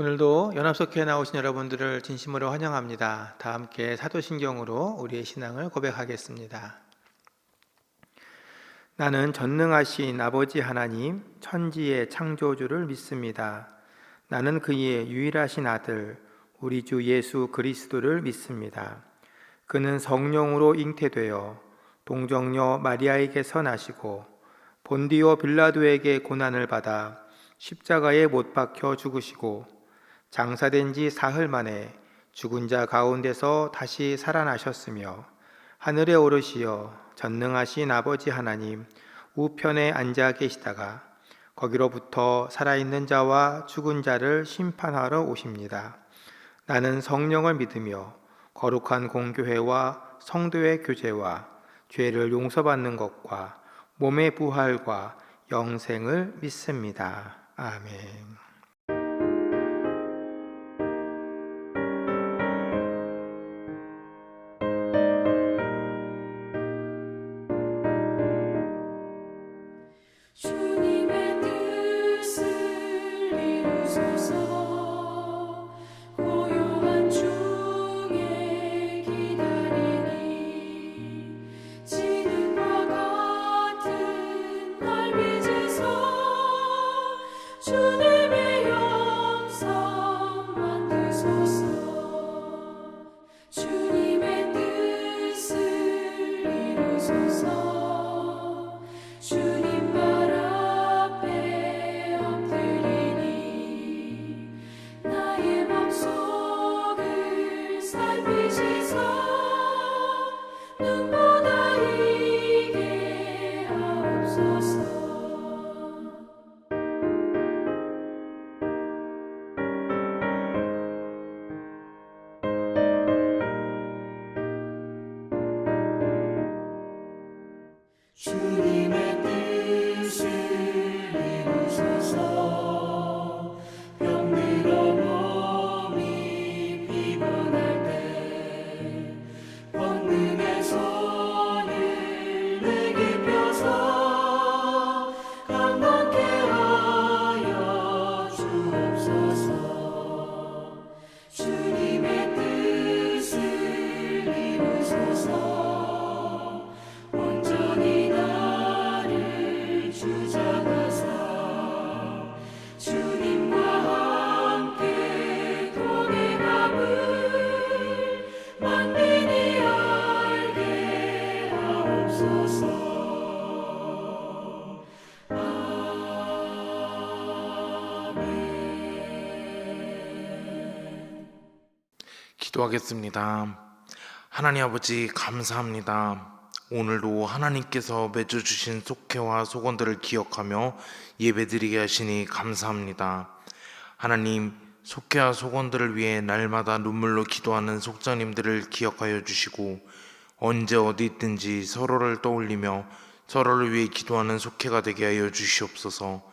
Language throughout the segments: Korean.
오늘도 연합석회에 나오신 여러분들을 진심으로 환영합니다. 다 함께 사도신경으로 우리의 신앙을 고백하겠습니다. 나는 전능하신 아버지 하나님, 천지의 창조주를 믿습니다. 나는 그의 유일하신 아들, 우리 주 예수 그리스도를 믿습니다. 그는 성령으로 잉태되어 동정녀 마리아에게서 나시고 본디오 빌라도에게 고난을 받아 십자가에 못 박혀 죽으시고 장사된 지 사흘 만에 죽은 자 가운데서 다시 살아나셨으며 하늘에 오르시어 전능하신 아버지 하나님 우편에 앉아 계시다가 거기로부터 살아있는 자와 죽은 자를 심판하러 오십니다. 나는 성령을 믿으며 거룩한 공교회와 성도의 교제와 죄를 용서받는 것과 몸의 부활과 영생을 믿습니다. 아멘. 주님의 뜻을 이루소서. 고요한 중에 기다리니 지능과 같은 날 빚으소. 주님의 영성 만드소서. 주님의 뜻을 이루소서. 주님 발 앞에 엎드리니 나의 맘속을 살피시소. 눈보다 이게 하옵소서. 주님의 뜻을 이루소서. 병들어 몸이 피곤할 때 권능의 손을 내게 펴서 강건케 하여 주옵소서. 주님의 뜻을 이루소서. 온전히 나를 주장하사 주님과 함께 동행함을 만민이 알게 하옵소서. 아멘. 기도하겠습니다. 하나님 아버지 감사합니다. 오늘도 하나님께서 맺어주신 속회와 속언들을 기억하며 예배드리게 하시니 감사합니다. 하나님, 속회와 속언들을 위해 날마다 눈물로 기도하는 속장님들을 기억하여 주시고 언제 어디 있든지 서로를 떠올리며 서로를 위해 기도하는 속회가 되게 하여 주시옵소서.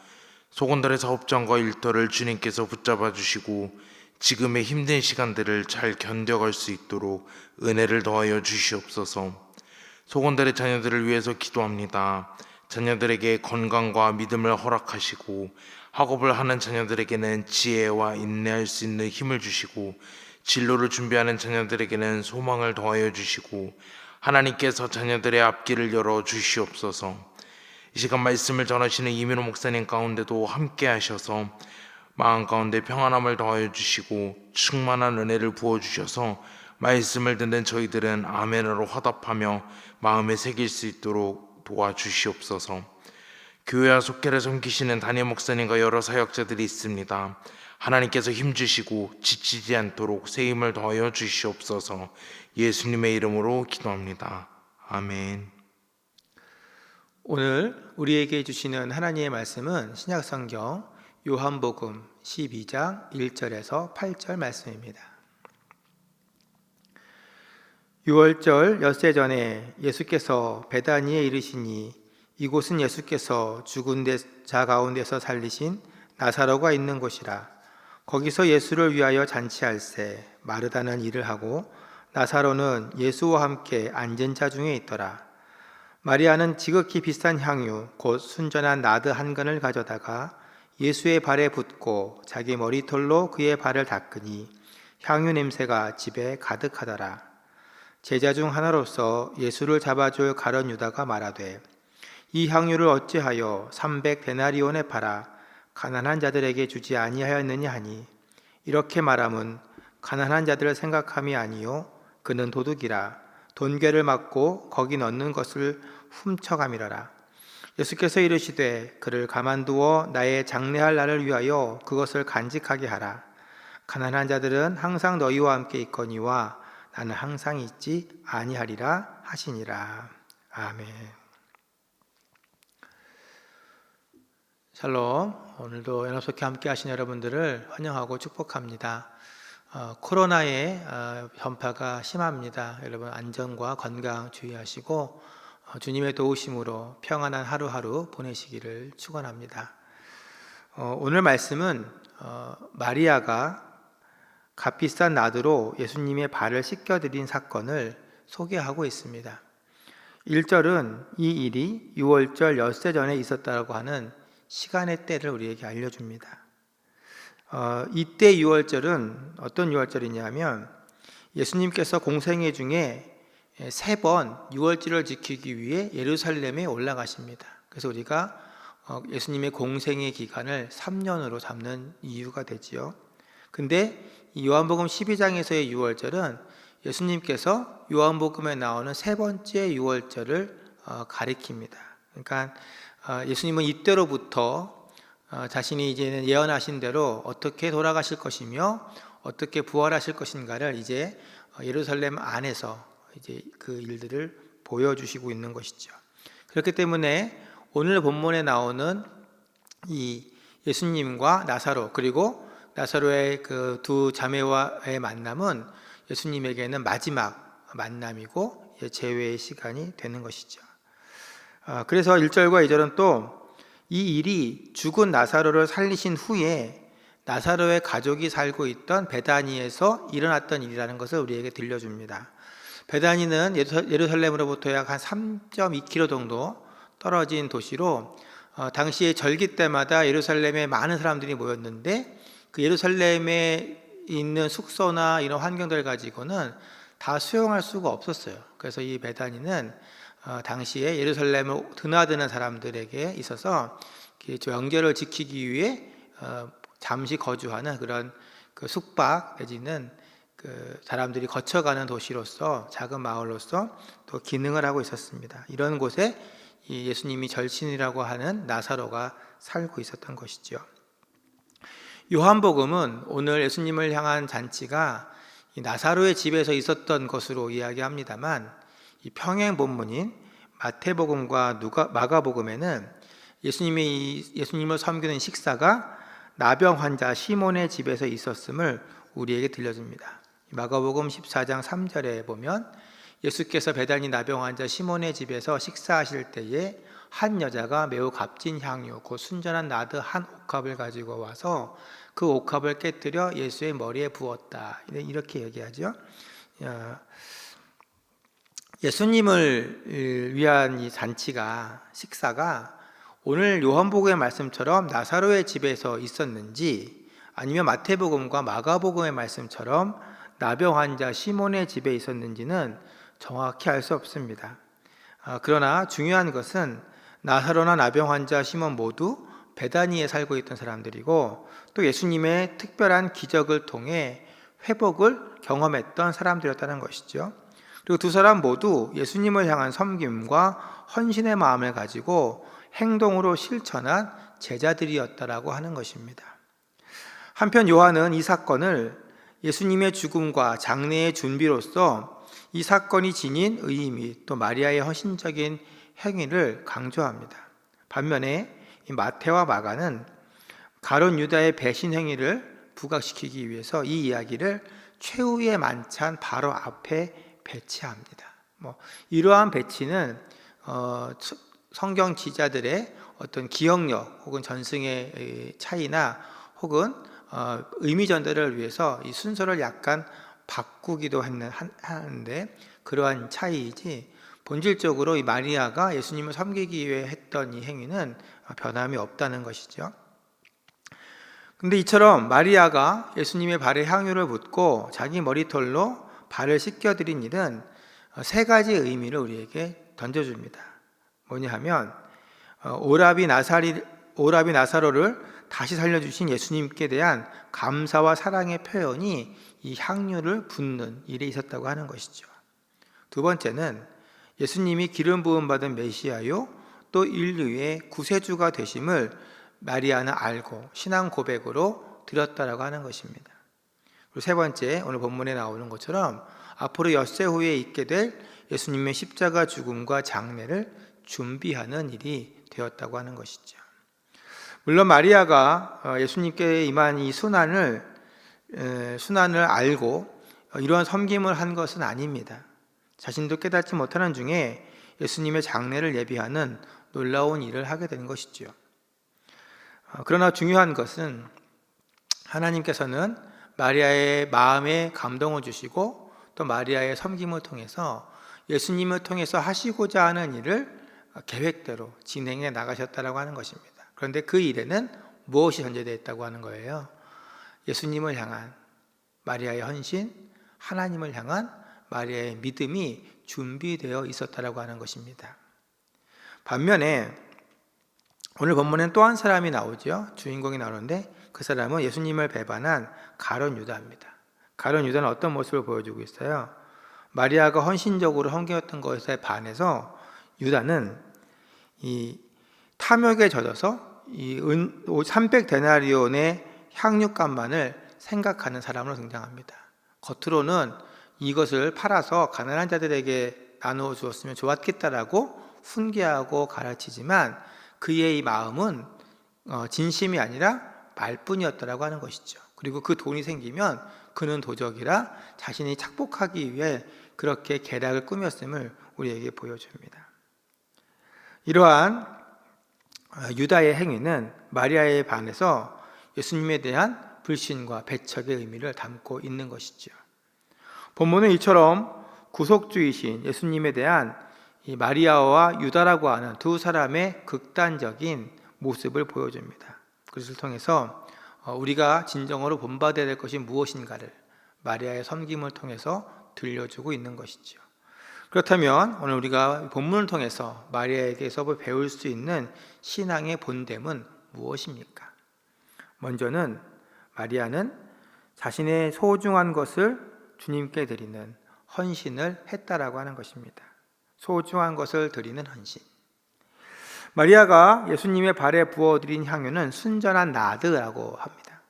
속언들의 사업장과 일터를 주님께서 붙잡아 주시고 지금의 힘든 시간들을 잘 견뎌갈 수 있도록 은혜를 더하여 주시옵소서. 속언들의 자녀들을 위해서 기도합니다. 자녀들에게 건강과 믿음을 허락하시고 학업을 하는 자녀들에게는 지혜와 인내할 수 있는 힘을 주시고 진로를 준비하는 자녀들에게는 소망을 더하여 주시고 하나님께서 자녀들의 앞길을 열어 주시옵소서. 이 시간 말씀을 전하시는 이민호 목사님 가운데도 함께 하셔서 마음 가운데 평안함을 더하여 주시고 충만한 은혜를 부어주셔서 말씀을 듣는 저희들은 아멘으로 화답하며 마음에 새길 수 있도록 도와주시옵소서. 교회와 속회를 섬기시는 담임 목사님과 여러 사역자들이 있습니다. 하나님께서 힘주시고 지치지 않도록 새 힘을 더하여 주시옵소서. 예수님의 이름으로 기도합니다. 아멘. 오늘 우리에게 주시는 하나님의 말씀은 신약성경 요한복음 12장 1절에서 8절 말씀입니다. 6월절 엿새 전에 예수께서 베다니에 이르시니 이곳은 예수께서 죽은 자 가운데서 살리신 나사로가 있는 곳이라. 거기서 예수를 위하여 잔치할세 마르다는 일을 하고 나사로는 예수와 함께 앉은 자 중에 있더라. 마리아는 지극히 비싼 향유 곧 순전한 나드 한 근을 가져다가 예수의 발에 붓고 자기 머리털로 그의 발을 닦으니 향유 냄새가 집에 가득하더라. 제자 중 하나로서 예수를 잡아줄 가룟 유다가 말하되 이 향유를 어찌하여 300데나리온에 팔아 가난한 자들에게 주지 아니하였느냐 하니 이렇게 말함은 가난한 자들을 생각함이 아니요 그는 도둑이라 돈괴를 맞고 거기 넣는 것을 훔쳐감이라라. 예수께서 이르시되 그를 가만두어 나의 장례할 날을 위하여 그것을 간직하게 하라. 가난한 자들은 항상 너희와 함께 있거니와 나는 항상 있지 아니하리라 하시니라. 아멘. 샬롬. 오늘도 연합속회 함께 하신 여러분들을 환영하고 축복합니다. 코로나의 전파가 심합니다. 여러분 안전과 건강 주의하시고 주님의 도우심으로 평안한 하루하루 보내시기를 축원합니다. 오늘 말씀은 마리아가 값비싼 나드로 예수님의 발을 씻겨드린 사건을 소개하고 있습니다. 1절은 이 일이 유월절 엿새 전에 있었다고 하는 시간의 때를 우리에게 알려줍니다. 이때 유월절은 어떤 유월절이냐면 예수님께서 공생애 중에 3번 유월절을 지키기 위해 예루살렘에 올라가십니다. 그래서 우리가 예수님의 공생애 기간을 3년으로 잡는 이유가 되지요. 근데 이 요한복음 12장에서의 유월절은 예수님께서 요한복음에 나오는 3번째 유월절을 가리킵니다. 그러니까 예수님은 이때로부터 자신이 이제는 예언하신 대로 어떻게 돌아가실 것이며 어떻게 부활하실 것인가를 이제 예루살렘 안에서 이제 그 일들을 보여주시고 있는 것이죠. 그렇기 때문에 오늘 본문에 나오는 이 예수님과 나사로 그리고 나사로의 그 두 자매와의 만남은 예수님에게는 마지막 만남이고 재회의 시간이 되는 것이죠. 그래서 1절과 2절은 또 이 일이 죽은 나사로를 살리신 후에 나사로의 가족이 살고 있던 베다니에서 일어났던 일이라는 것을 우리에게 들려줍니다. 베다니는 예루살렘으로부터 약 한 3.2km 정도 떨어진 도시로 당시에 절기 때마다 예루살렘에 많은 사람들이 모였는데 그 예루살렘에 있는 숙소나 이런 환경들 가지고는 다 수용할 수가 없었어요. 그래서 이 베다니는 당시에 예루살렘을 드나드는 사람들에게 있어서 영절을 지키기 위해 잠시 거주하는 그런 그 숙박 내지는 그 사람들이 거쳐가는 도시로서 작은 마을로서 또 기능을 하고 있었습니다. 이런 곳에 이 예수님이 절친이라고 하는 나사로가 살고 있었던 것이죠. 요한복음은 오늘 예수님을 향한 잔치가 이 나사로의 집에서 있었던 것으로 이야기합니다만 이 평행 본문인 마태복음과 마가복음에는 예수님을 섬기는 식사가 나병 환자 시몬의 집에서 있었음을 우리에게 들려줍니다. 마가복음 14장 3절에 보면 예수께서 베다니 나병 환자 시몬의 집에서 식사하실 때에 한 여자가 매우 값진 향유 곧 순전한 나드 한 옥합을 가지고 와서 그 옥합을 깨뜨려 예수의 머리에 부었다. 이렇게 얘기하죠. 예수님을 위한 이 잔치가 식사가 오늘 요한복음의 말씀처럼 나사로의 집에서 있었는지 아니면 마태복음과 마가복음의 말씀처럼 나병 환자 시몬의 집에 있었는지는 정확히 알 수 없습니다. 그러나 중요한 것은 나사로나 나병 환자 시몬 모두 베다니에 살고 있던 사람들이고 또 예수님의 특별한 기적을 통해 회복을 경험했던 사람들이었다는 것이죠. 그리고 두 사람 모두 예수님을 향한 섬김과 헌신의 마음을 가지고 행동으로 실천한 제자들이었다라고 하는 것입니다. 한편 요한은 이 사건을 예수님의 죽음과 장례의 준비로서 이 사건이 지닌 의미 또 마리아의 헌신적인 행위를 강조합니다. 반면에 이 마태와 마가는 가룟 유다의 배신 행위를 부각시키기 위해서 이 이야기를 최후의 만찬 바로 앞에 배치합니다. 이러한 배치는 성경 지자들의 어떤 기억력 혹은 전승의 차이나 혹은 의미 전달을 위해서 이 순서를 약간 바꾸기도 하는데 그러한 차이이지 본질적으로 이 마리아가 예수님을 섬기기 위해 했던 이 행위는 변함이 없다는 것이죠. 근데 이처럼 마리아가 예수님의 발에 향유를 붓고 자기 머리털로 발을 씻겨드린 일은 세 가지 의미를 우리에게 던져줍니다. 뭐냐 하면 오라비 나사로를 다시 살려주신 예수님께 대한 감사와 사랑의 표현이 이 향유를 붓는 일에 있었다고 하는 것이죠. 두 번째는 예수님이 기름 부음 받은 메시아요 또 인류의 구세주가 되심을 마리아는 알고 신앙 고백으로 드렸다라고 하는 것입니다. 그리고 세 번째, 오늘 본문에 나오는 것처럼 앞으로 엿새 후에 있게 될 예수님의 십자가 죽음과 장례를 준비하는 일이 되었다고 하는 것이죠. 물론 마리아가 예수님께 임한 이 순환을 알고 이러한 섬김을 한 것은 아닙니다. 자신도 깨닫지 못하는 중에 예수님의 장례를 예비하는 놀라운 일을 하게 된 것이죠. 그러나 중요한 것은 하나님께서는 마리아의 마음에 감동을 주시고 또 마리아의 섬김을 통해서 예수님을 통해서 하시고자 하는 일을 계획대로 진행해 나가셨다고 하는 것입니다. 그런데 그 일에는 무엇이 전제되어 있다고 하는 거예요? 예수님을 향한 마리아의 헌신, 하나님을 향한 마리아의 믿음이 준비되어 있었다고 하는 것입니다. 반면에 오늘 본문엔 또 한 사람이 나오죠. 주인공이 나오는데 그 사람은 예수님을 배반한 가룟 유다입니다. 가룟 유다는 어떤 모습을 보여주고 있어요? 마리아가 헌신적으로 섬겼던 것에 반해서 유다는 이 탐욕에 젖어서 이 300데나리온의 향유값만을 생각하는 사람으로 등장합니다. 겉으로는 이것을 팔아서 가난한 자들에게 나누어 주었으면 좋았겠다라고 훈계하고 가르치지만 그의 이 마음은 진심이 아니라 말뿐이었다라고 하는 것이죠. 그리고 그 돈이 생기면 그는 도적이라 자신이 착복하기 위해 그렇게 계략을 꾸몄음을 우리에게 보여줍니다. 이러한 유다의 행위는 마리아에 반해서 예수님에 대한 불신과 배척의 의미를 담고 있는 것이죠. 본문은 이처럼 구속주이신 예수님에 대한 이 마리아와 유다라고 하는 두 사람의 극단적인 모습을 보여줍니다. 그것을 통해서 우리가 진정으로 본받아야 될 것이 무엇인가를 마리아의 섬김을 통해서 들려주고 있는 것이죠. 그렇다면 오늘 우리가 본문을 통해서 마리아에게서 배울 수 있는 신앙의 본됨은 무엇입니까? 먼저는 마리아는 자신의 소중한 것을 주님께 드리는 헌신을 했다라고 하는 것입니다. 소중한 것을 드리는 헌신. 마리아가 예수님의 발에 부어드린 향유는 순전한 나드라고 합니다.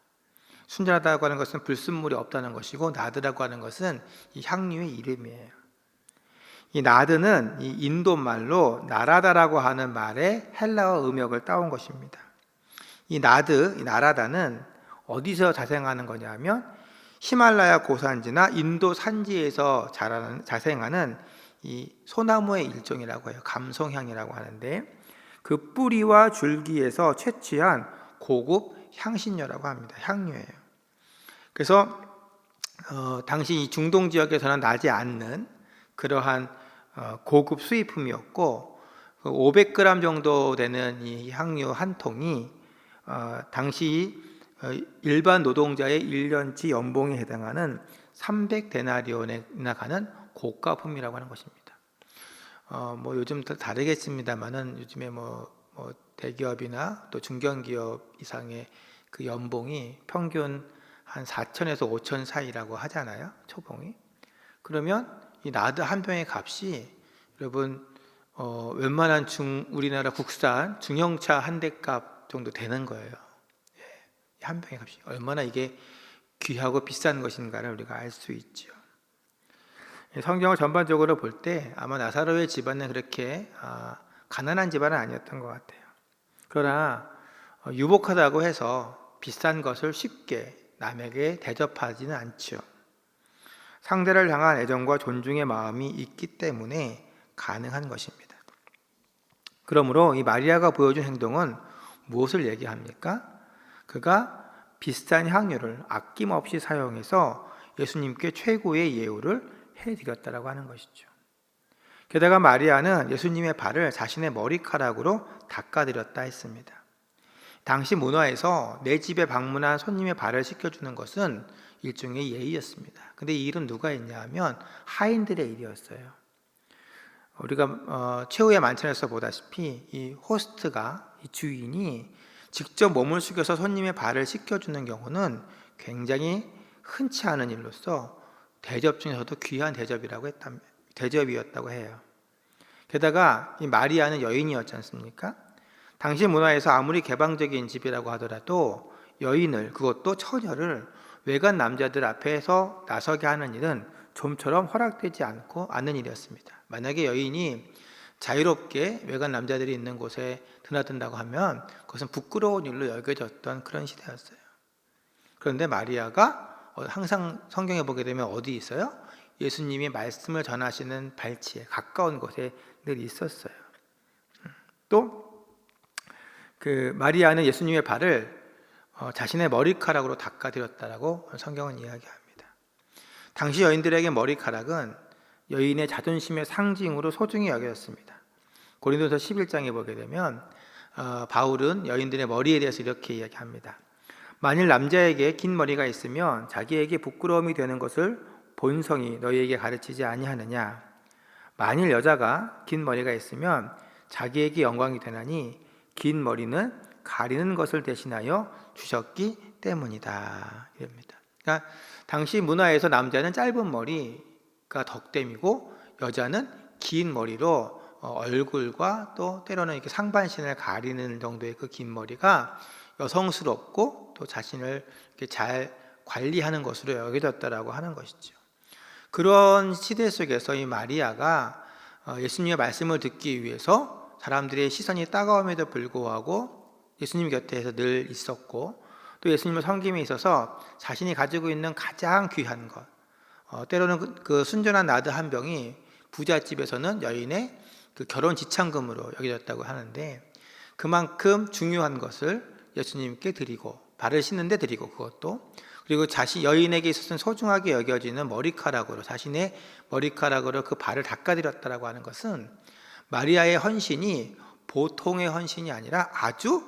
순전하다고 하는 것은 불순물이 없다는 것이고 나드라고 하는 것은 이 향유의 이름이에요. 이 나드는 이 인도 말로 나라다라고 하는 말의 헬라어 음역을 따온 것입니다. 이 나라다는 어디서 자생하는 거냐면 히말라야 고산지나 인도 산지에서 자생하는 이 소나무의 일종이라고 해요. 감송향이라고 하는데 그 뿌리와 줄기에서 채취한 고급 향신료라고 합니다. 향료예요. 그래서 당시 이 중동 지역에서는 나지 않는 그러한 고급 수입품이었고 500g 정도 되는 이 향료 한 통이 당시 일반 노동자의 1년치 연봉에 해당하는 300데나리온에 가는 고가품이라고 하는 것입니다. 뭐 요즘 다 다르겠습니다만은 요즘에 뭐 대기업이나 또 중견기업 이상의 그 연봉이 평균 한 4천에서 5천 사이라고 하잖아요. 초봉이. 그러면 이 나드 한 병의 값이 여러분 웬만한 우리나라 국산 중형차 한 대 값 정도 되는 거예요. 한 병의 값이 얼마나 이게 귀하고 비싼 것인가를 우리가 알 수 있죠. 성경을 전반적으로 볼 때 아마 나사로의 집안은 그렇게 가난한 집안은 아니었던 것 같아요. 그러나 유복하다고 해서 비싼 것을 쉽게 남에게 대접하지는 않죠. 상대를 향한 애정과 존중의 마음이 있기 때문에 가능한 것입니다. 그러므로 이 마리아가 보여준 행동은 무엇을 얘기합니까? 그가 비싼 향유를 아낌없이 사용해서 예수님께 최고의 예우를 해드렸다라고 하는 것이죠. 게다가 마리아는 예수님의 발을 자신의 머리카락으로 닦아드렸다 했습니다. 당시 문화에서 내 집에 방문한 손님의 발을 씻겨주는 것은 일종의 예의였습니다. 근데 이 일은 누가 했냐 하면 하인들의 일이었어요. 우리가 최후의 만찬에서 보다시피 이 호스트가, 이 주인이 직접 몸을 숙여서 손님의 발을 씻겨주는 경우는 굉장히 흔치 않은 일로서 대접 중에서도 귀한 대접이었다고 해요. 게다가 이 마리아는 여인이었지 않습니까? 당시 문화에서 아무리 개방적인 집이라고 하더라도 여인을, 그것도 처녀를 외간 남자들 앞에서 나서게 하는 일은 좀처럼 허락되지 않는 일이었습니다. 만약에 여인이 자유롭게 외간 남자들이 있는 곳에 드나든다고 하면 그것은 부끄러운 일로 여겨졌던 그런 시대였어요. 그런데 마리아가 항상 성경에 보게 되면 어디 있어요? 예수님이 말씀을 전하시는 발치에 가까운 곳에 늘 있었어요. 또 그 마리아는 예수님의 발을 자신의 머리카락으로 닦아드렸다라고 성경은 이야기합니다. 당시 여인들에게 머리카락은 여인의 자존심의 상징으로 소중히 여겨졌습니다. 고린도서 11장에 보게 되면 바울은 여인들의 머리에 대해서 이렇게 이야기합니다. 만일 남자에게 긴 머리가 있으면 자기에게 부끄러움이 되는 것을 본성이 너희에게 가르치지 아니하느냐. 만일 여자가 긴 머리가 있으면 자기에게 영광이 되나니 긴 머리는 가리는 것을 대신하여 주셨기 때문이다. 이럽니다. 그러니까 당시 문화에서 남자는 짧은 머리가 덕됨이고 여자는 긴 머리로 얼굴과 또 때로는 이렇게 상반신을 가리는 정도의 그 긴 머리가 여성스럽고 또 자신을 이렇게 잘 관리하는 것으로 여겨졌다라고 하는 것이죠. 그런 시대 속에서 이 마리아가 예수님의 말씀을 듣기 위해서 사람들의 시선이 따가움에도 불구하고 예수님 곁에서 늘 있었고 또 예수님을 섬김에 있어서 자신이 가지고 있는 가장 귀한 것, 때로는 그 순전한 나드 한 병이 부잣집에서는 여인의 그 결혼 지참금으로 여겨졌다고 하는데 그만큼 중요한 것을 예수님께 드리고 발을 씻는데 드리고 그것도 그리고 여인에게 있어서는 소중하게 여겨지는 머리카락으로 자신의 머리카락으로 그 발을 닦아드렸다라고 하는 것은 마리아의 헌신이 보통의 헌신이 아니라 아주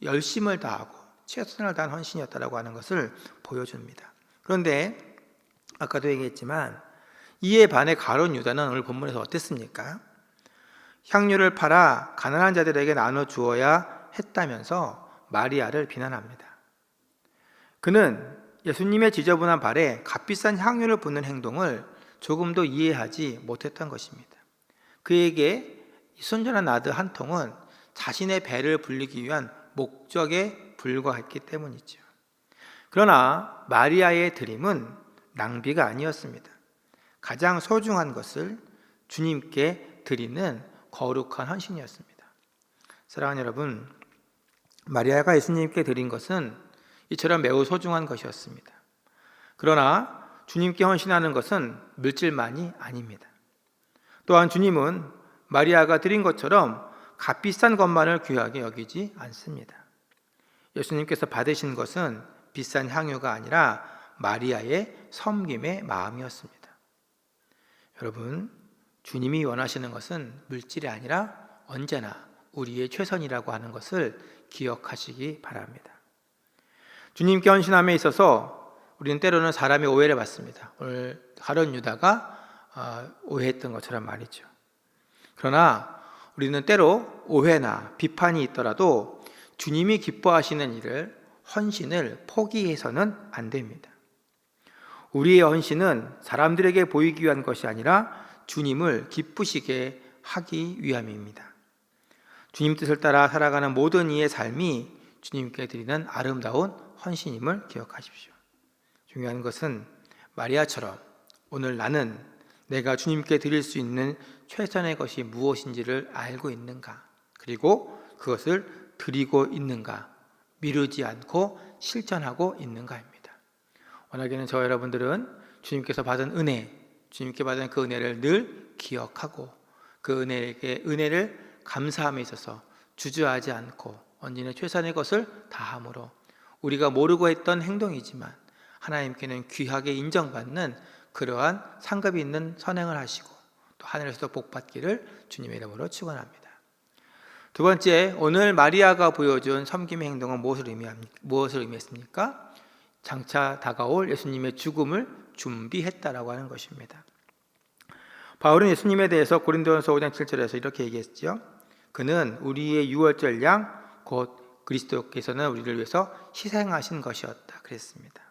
열심을 다하고 최선을 다한 헌신이었다라고 하는 것을 보여줍니다. 그런데 아까도 얘기했지만 이에 반해 가룟 유다는 오늘 본문에서 어땠습니까? 향유를 팔아 가난한 자들에게 나눠 주어야 했다면서 마리아를 비난합니다. 그는 예수님의 지저분한 발에 값비싼 향유를 붓는 행동을 조금도 이해하지 못했던 것입니다. 그에게 순전한 나드 한 통은 자신의 배를 불리기 위한 목적에 불과했기 때문이죠. 그러나 마리아의 드림은 낭비가 아니었습니다. 가장 소중한 것을 주님께 드리는 거룩한 헌신이었습니다. 사랑하는 여러분, 마리아가 예수님께 드린 것은 이처럼 매우 소중한 것이었습니다. 그러나 주님께 헌신하는 것은 물질만이 아닙니다. 또한 주님은 마리아가 드린 것처럼 값비싼 것만을 귀하게 여기지 않습니다. 예수님께서 받으신 것은 비싼 향유가 아니라 마리아의 섬김의 마음이었습니다. 여러분, 주님이 원하시는 것은 물질이 아니라 언제나 우리의 최선이라고 하는 것을 기억하시기 바랍니다. 주님께 헌신함에 있어서 우리는 때로는 사람의 오해를 받습니다. 오늘 가룟 유다가 오해했던 것처럼 말이죠. 그러나 우리는 때로 오해나 비판이 있더라도 주님이 기뻐하시는 일을, 헌신을 포기해서는 안 됩니다. 우리의 헌신은 사람들에게 보이기 위한 것이 아니라 주님을 기쁘시게 하기 위함입니다. 주님 뜻을 따라 살아가는 모든 이의 삶이 주님께 드리는 아름다운 헌신임을 기억하십시오. 중요한 것은 마리아처럼 오늘 나는 내가 주님께 드릴 수 있는 최선의 것이 무엇인지를 알고 있는가, 그리고 그것을 드리고 있는가, 미루지 않고 실천하고 있는가입니다. 워낙에는 저 여러분들은 주님께서 받은 은혜, 주님께 받은 그 은혜를 늘 기억하고 그 은혜를 감사함에 있어서 주저하지 않고 언제나 최선의 것을 다함으로 우리가 모르고 했던 행동이지만 하나님께는 귀하게 인정받는 그러한 상급이 있는 선행을 하시고 또 하늘에서도 복받기를 주님의 이름으로 축원합니다. 두 번째, 오늘 마리아가 보여준 섬김의 행동은 무엇을 의미했습니까? 장차 다가올 예수님의 죽음을 준비했다라고 하는 것입니다. 바울은 예수님에 대해서 고린도전서 5장 7절에서 이렇게 얘기했죠. 그는 우리의 유월절 양 곧 그리스도께서는 우리를 위해서 희생하신 것이었다 그랬습니다.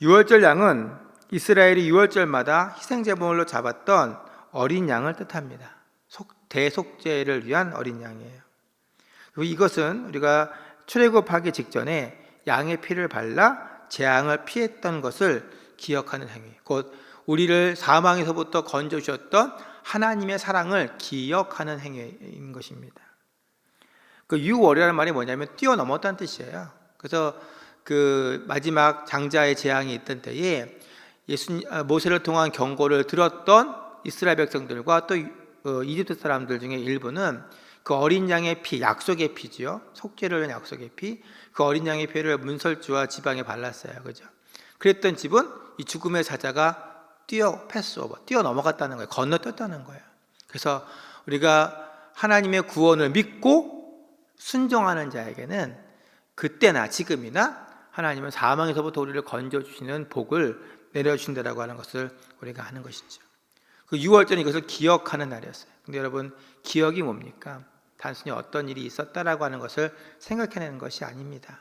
유월절 양은 이스라엘이 유월절마다 희생제물로 잡았던 어린 양을 뜻합니다. 대속죄를 위한 어린 양이에요. 그리고 이것은 우리가 출애굽하기 직전에 양의 피를 발라 재앙을 피했던 것을 기억하는 행위, 곧 우리를 사망에서부터 건져주셨던 하나님의 사랑을 기억하는 행위인 것입니다. 그 유월이라는 말이 뭐냐면 뛰어넘었다는 뜻이에요. 그래서 그 마지막 장자의 재앙이 있던 때에 모세를 통한 경고를 들었던 이스라엘 백성들과 또 이집트 사람들 중에 일부는 그 어린 양의 피, 약속의 피지요. 속죄를 위한 약속의 피, 그 어린 양의 피를 문설주와 지방에 발랐어요. 그죠? 그랬던 집은 이 죽음의 사자가 뛰어넘어갔다는 거예요. 건너뛰었다는 거예요. 그래서 우리가 하나님의 구원을 믿고 순종하는 자에게는 그때나 지금이나 하나님은 사망에서부터 우리를 건져주시는 복을 내려주신다라고 하는 것을 우리가 아는 것이죠. 그 6월절은 이것을 기억하는 날이었어요. 근데 여러분, 기억이 뭡니까? 단순히 어떤 일이 있었다라고 하는 것을 생각해내는 것이 아닙니다.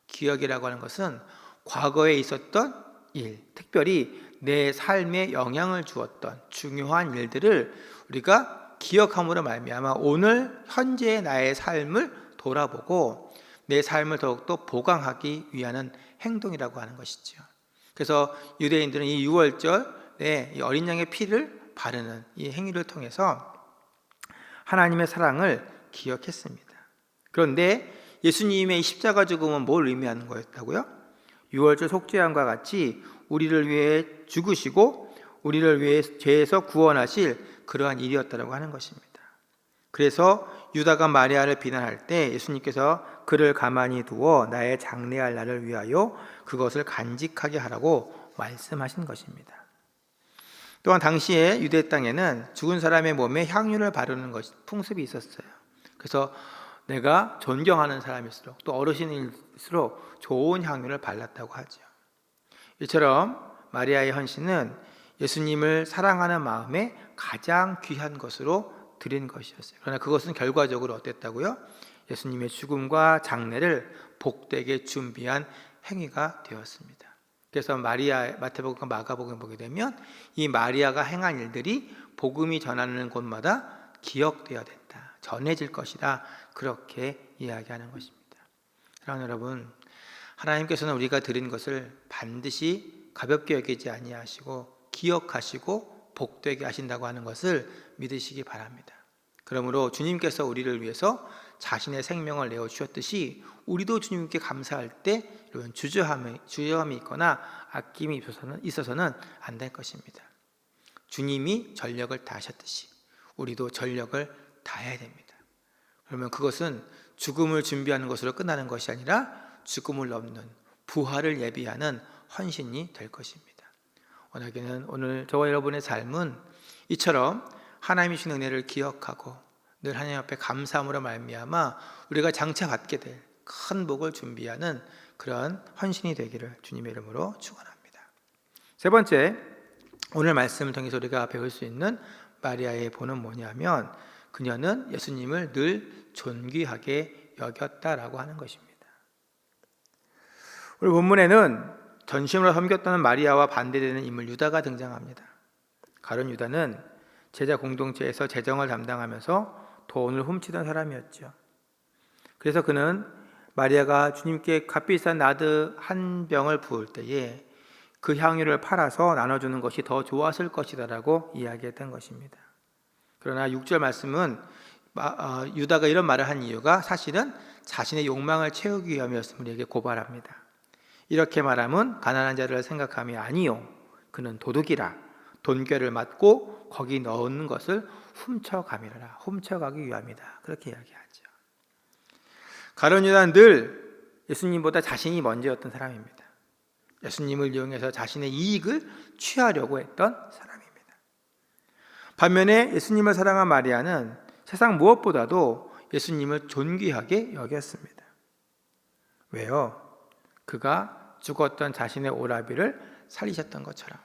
기억이라고 하는 것은 과거에 있었던 일, 특별히 내 삶에 영향을 주었던 중요한 일들을 우리가 기억함으로 말미암아 오늘 현재의 나의 삶을 돌아보고 내 삶을 더욱더 보강하기 위한 행동이라고 하는 것이죠. 그래서 유대인들은 이 유월절에 이 어린 양의 피를 바르는 이 행위를 통해서 하나님의 사랑을 기억했습니다. 그런데 예수님의 십자가 죽음은 뭘 의미하는 거였다고요? 유월절 속죄함과 같이 우리를 위해 죽으시고 우리를 위해 죄에서 구원하실 그러한 일이었다고 하는 것입니다. 그래서 유다가 마리아를 비난할 때 예수님께서 그를 가만히 두어 나의 장례할 날을 위하여 그것을 간직하게 하라고 말씀하신 것입니다. 또한 당시에 유대 땅에는 죽은 사람의 몸에 향유를 바르는 풍습이 있었어요. 그래서 내가 존경하는 사람일수록 또 어르신일수록 좋은 향유를 발랐다고 하죠. 이처럼 마리아의 헌신은 예수님을 사랑하는 마음에 가장 귀한 것으로 드린 것이었어요. 그러나 그것은 결과적으로 어땠다고요? 예수님의 죽음과 장례를 복되게 준비한 행위가 되었습니다. 그래서 마태복음과 마가복음 보게 되면 이 마리아가 행한 일들이 복음이 전하는 곳마다 기억되어야 된다, 전해질 것이다, 그렇게 이야기하는 것입니다. 사랑하는 여러분, 하나님께서는 우리가 드린 것을 반드시 가볍게 여기지 아니하시고 기억하시고 복되게 하신다고 하는 것을 믿으시기 바랍니다. 그러므로 주님께서 우리를 위해서 자신의 생명을 내어주셨듯이 우리도 주님께 감사할 때 이런 주저함이 있거나 아낌이 있어서는 안 될 것입니다. 주님이 전력을 다하셨듯이 우리도 전력을 다해야 됩니다. 그러면 그것은 죽음을 준비하는 것으로 끝나는 것이 아니라 죽음을 넘는 부활을 예비하는 헌신이 될 것입니다. 원하기는 오늘 저와 여러분의 삶은 이처럼 하나님이 주신 은혜를 기억하고 늘 하나님 앞에 감사함으로 말미암아 우리가 장차 받게 될 큰 복을 준비하는 그런 헌신이 되기를 주님의 이름으로 축원합니다. 세 번째, 오늘 말씀을 통해서 우리가 배울 수 있는 마리아의 본은 뭐냐면 그녀는 예수님을 늘 존귀하게 여겼다라고 하는 것입니다. 오늘 본문에는 전심으로 섬겼다는 마리아와 반대되는 인물 유다가 등장합니다. 가룟 유다는 제자 공동체에서 재정을 담당하면서 돈을 훔치던 사람이었죠. 그래서 그는 마리아가 주님께 값비싼 나드 한 병을 부을 때에 그 향유를 팔아서 나눠주는 것이 더 좋았을 것이다라고 이야기했던 것입니다. 그러나 6절 말씀은 유다가 이런 말을 한 이유가 사실은 자신의 욕망을 채우기 위함이었음을 우리에게 고발합니다. 이렇게 말하면 가난한 자를 생각함이 아니요 그는 도둑이라 돈괴를 맞고 거기 넣는 것을 훔쳐가미라 훔쳐가기 위함이다, 그렇게 이야기하죠. 가룟 유다는 늘 예수님보다 자신이 먼저였던 사람입니다. 예수님을 이용해서 자신의 이익을 취하려고 했던 사람입니다. 반면에 예수님을 사랑한 마리아는 세상 무엇보다도 예수님을 존귀하게 여겼습니다. 왜요? 그가 죽었던 자신의 오라비를 살리셨던 것처럼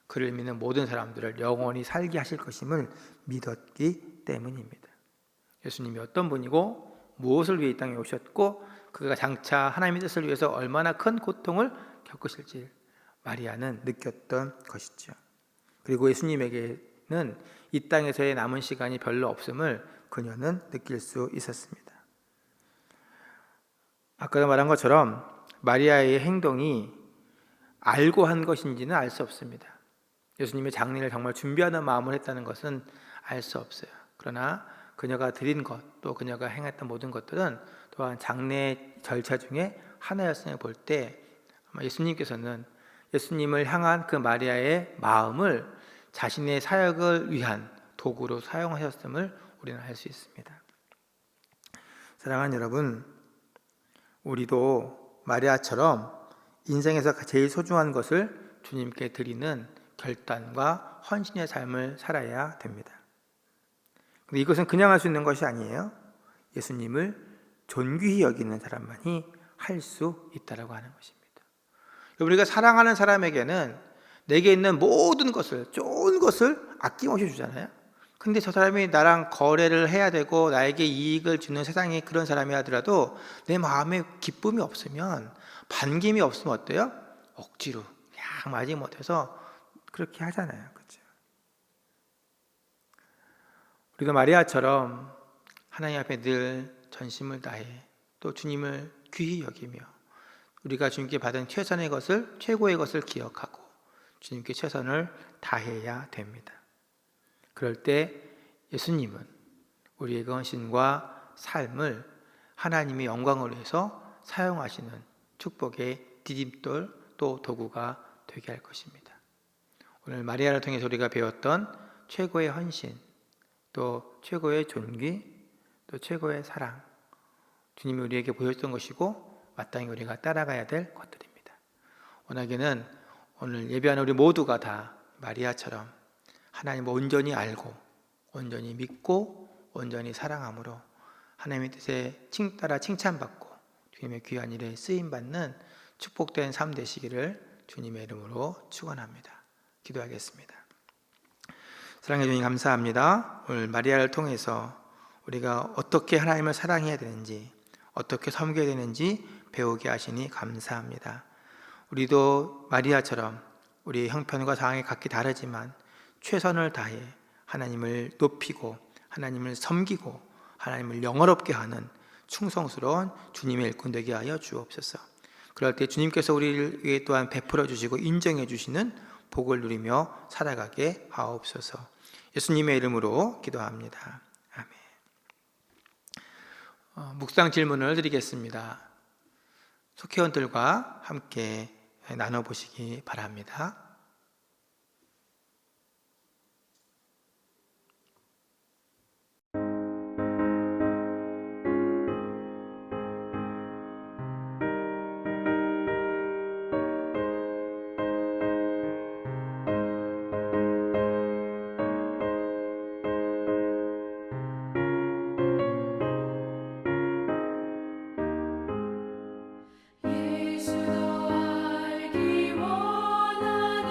그를 믿는 모든 사람들을 영원히 살게 하실 것임을 믿었기 때문입니다. 예수님이 어떤 분이고 무엇을 위해 이 땅에 오셨고 그가 장차 하나님의 뜻을 위해서 얼마나 큰 고통을 겪으실지 마리아는 느꼈던 것이죠. 그리고 예수님에게는 이 땅에서의 남은 시간이 별로 없음을 그녀는 느낄 수 있었습니다. 아까도 말한 것처럼 마리아의 행동이 알고 한 것인지는 알 수 없습니다. 예수님의 장례를 정말 준비하는 마음을 했다는 것은 알 수 없어요. 그러나 그녀가 드린 것, 또 그녀가 행했던 모든 것들은 또한 장례 절차 중에 하나였음을 볼 때 아마 예수님께서는 예수님을 향한 그 마리아의 마음을 자신의 사역을 위한 도구로 사용하셨음을 우리는 알 수 있습니다. 사랑하는 여러분, 우리도 마리아처럼 인생에서 제일 소중한 것을 주님께 드리는 결단과 헌신의 삶을 살아야 됩니다. 근데 이것은 그냥 할 수 있는 것이 아니에요. 예수님을 존귀히 여기는 사람만이 할 수 있다라고 하는 것입니다. 우리가 사랑하는 사람에게는 내게 있는 모든 것을, 좋은 것을 아낌없이 주잖아요. 근데 저 사람이 나랑 거래를 해야 되고 나에게 이익을 주는 세상에 그런 사람이 하더라도 내 마음에 기쁨이 없으면, 반김이 없으면 어때요? 억지로 그냥 마지못해서 그렇게 하잖아요. 그렇죠? 우리가 마리아처럼 하나님 앞에 늘 전심을 다해 또 주님을 귀히 여기며 우리가 주님께 받은 최선의 것을, 최고의 것을 기억하고 주님께 최선을 다해야 됩니다. 그럴 때 예수님은 우리의 헌신과 삶을 하나님의 영광을 위해서 사용하시는 축복의 디딤돌 또 도구가 되게 할 것입니다. 오늘 마리아를 통해서 우리가 배웠던 최고의 헌신, 또 최고의 존귀, 또 최고의 사랑, 주님이 우리에게 보여줬던 것이고 마땅히 우리가 따라가야 될 것들입니다. 원하기는 오늘 예배하는 우리 모두가 다 마리아처럼 하나님을 온전히 알고 온전히 믿고 온전히 사랑함으로 하나님의 뜻에 따라 칭찬받고 주님의 귀한 일에 쓰임받는 축복된 삶 되시기를 주님의 이름으로 축원합니다. 기도하겠습니다. 사랑해 주님 감사합니다. 오늘 마리아를 통해서 우리가 어떻게 하나님을 사랑해야 되는지, 어떻게 섬겨야 되는지 배우게 하시니 감사합니다. 우리도 마리아처럼 우리의 형편과 상황이 각기 다르지만 최선을 다해 하나님을 높이고 하나님을 섬기고 하나님을 영화롭게 하는 충성스러운 주님의 일꾼 되게 하여 주옵소서. 그럴 때 주님께서 우리에게 또한 베풀어 주시고 인정해 주시는 복을 누리며 살아가게 하옵소서. 예수님의 이름으로 기도합니다. 아멘. 묵상 질문을 드리겠습니다. 속회원들과 함께 나눠보시기 바랍니다. 예수 더 알기 원하네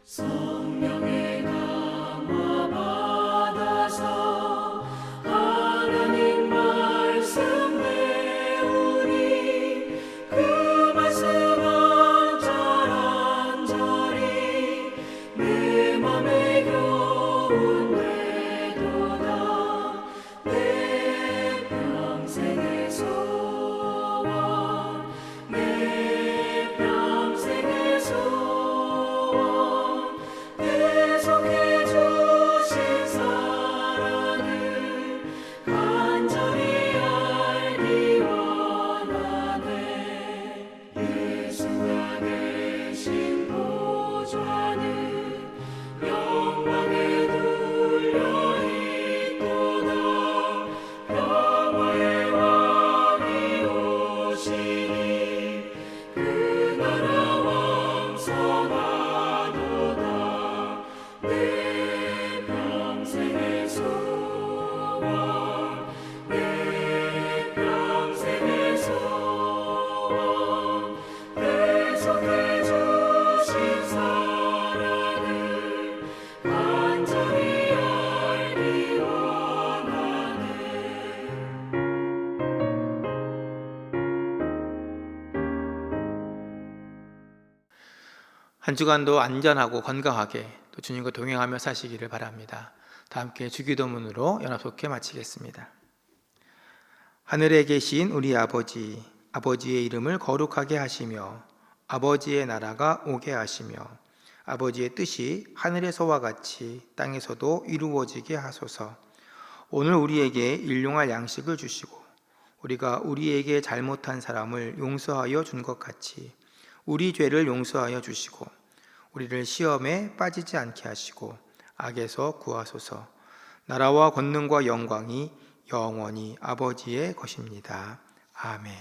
성령의 감화 받아서 하나님 말씀 배우니 그 말씀 한절한절이 내 맘에 교훈되도다. 내 평생의 소원, 내 평생의 소원, 계속해 주신 사랑을 간절히 알기 원하네. 예수가 계신 보좌는 영광에 둘려 있도다. 평화의 왕이 오시니 그 나라 왕성하도다. 내 평생의 소원, 내 평생의 소원, 계속해 주신 사랑을 간절히 알기 원하네. 한 주간도 안전하고 건강하게 또 주님과 동행하며 사시기를 바랍니다. 다 함께 주기도문으로 연합속회 마치겠습니다. 하늘에 계신 우리 아버지, 아버지의 이름을 거룩하게 하시며 아버지의 나라가 오게 하시며 아버지의 뜻이 하늘에서와 같이 땅에서도 이루어지게 하소서. 오늘 우리에게 일용할 양식을 주시고 우리가 우리에게 잘못한 사람을 용서하여 준 것 같이 우리 죄를 용서하여 주시고 우리를 시험에 빠지지 않게 하시고 악에서 구하소서. 나라와 권능과 영광이 영원히 아버지의 것입니다. 아멘.